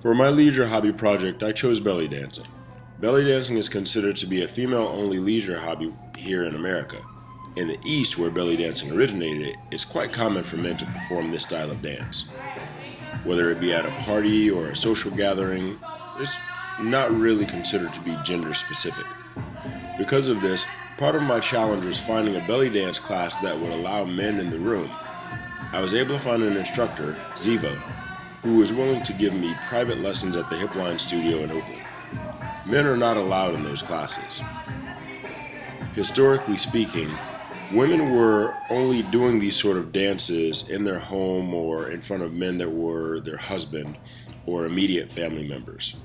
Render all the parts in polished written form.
For my leisure hobby project, I chose belly dancing. Belly dancing is considered to be a female-only leisure hobby here in America. In the East, where belly dancing originated, it's quite common for men to perform this style of dance. Whether it be at a party or a social gathering, it's not really considered to be gender specific. Because of this, part of my challenge was finding a belly dance class that would allow men in the room. I was able to find an instructor, Ziva, who was willing to give me private lessons at the Hipline Studio in Oakland. Men are not allowed in those classes. Historically speaking, women were only doing these sort of dances in their home or in front of men that were their husband or immediate family members.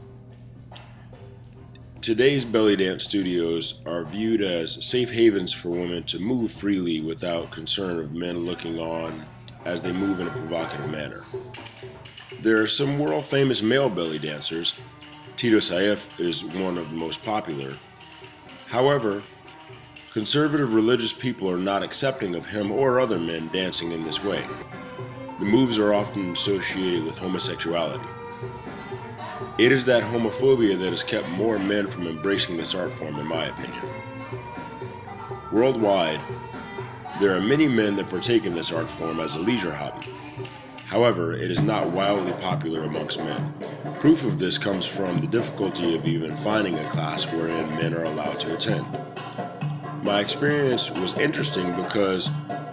Today's belly dance studios are viewed as safe havens for women to move freely without concern of men looking on as they move in a provocative manner. There are some world-famous male belly dancers. Tito Saif is one of the most popular. However, conservative religious people are not accepting of him or other men dancing in this way. The moves are often associated with homosexuality. It is that homophobia that has kept more men from embracing this art form, in my opinion. Worldwide, there are many men that partake in this art form as a leisure hobby. However, it is not wildly popular amongst men. Proof of this comes from the difficulty of even finding a class wherein men are allowed to attend. My experience was interesting because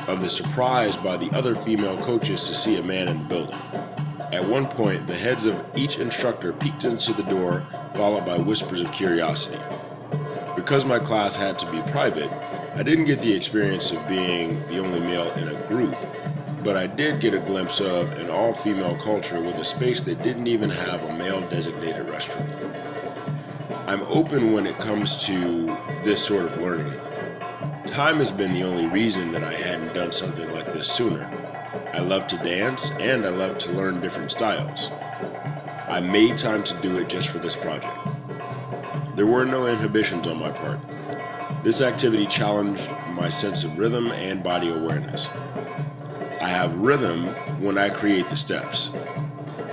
of the surprise by the other female coaches to see a man in the building. At one point, the heads of each instructor peeked into the door, followed by whispers of curiosity. Because my class had to be private, I didn't get the experience of being the only male in a group, but I did get a glimpse of an all-female culture with a space that didn't even have a male-designated restroom. I'm open when it comes to this sort of learning. Time has been the only reason that I hadn't done something like this sooner. I love to dance, and I love to learn different styles. I made time to do it just for this project. There were no inhibitions on my part. This activity challenged my sense of rhythm and body awareness. I have rhythm when I create the steps.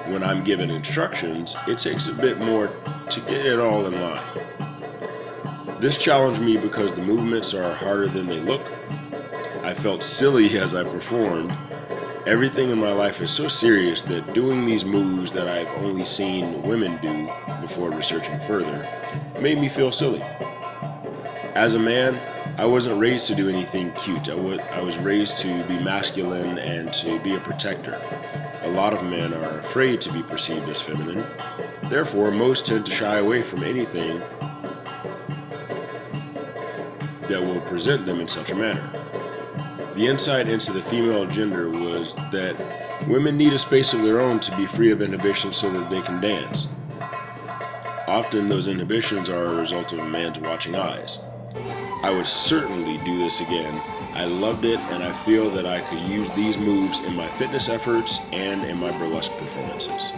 When I'm given instructions, it takes a bit more to get it all in line. This challenged me because the movements are harder than they look. I felt silly as I performed. Everything in my life is so serious that doing these moves that I've only seen women do before researching further made me feel silly. As a man, I wasn't raised to do anything cute. I was raised to be masculine and to be a protector. A lot of men are afraid to be perceived as feminine. Therefore, most tend to shy away from anything that will present them in such a manner. The insight into the female gender was that women need a space of their own to be free of inhibitions so that they can dance. Often those inhibitions are a result of a man's watching eyes. I would certainly do this again. I loved it, and I feel that I could use these moves in my fitness efforts and in my burlesque performances.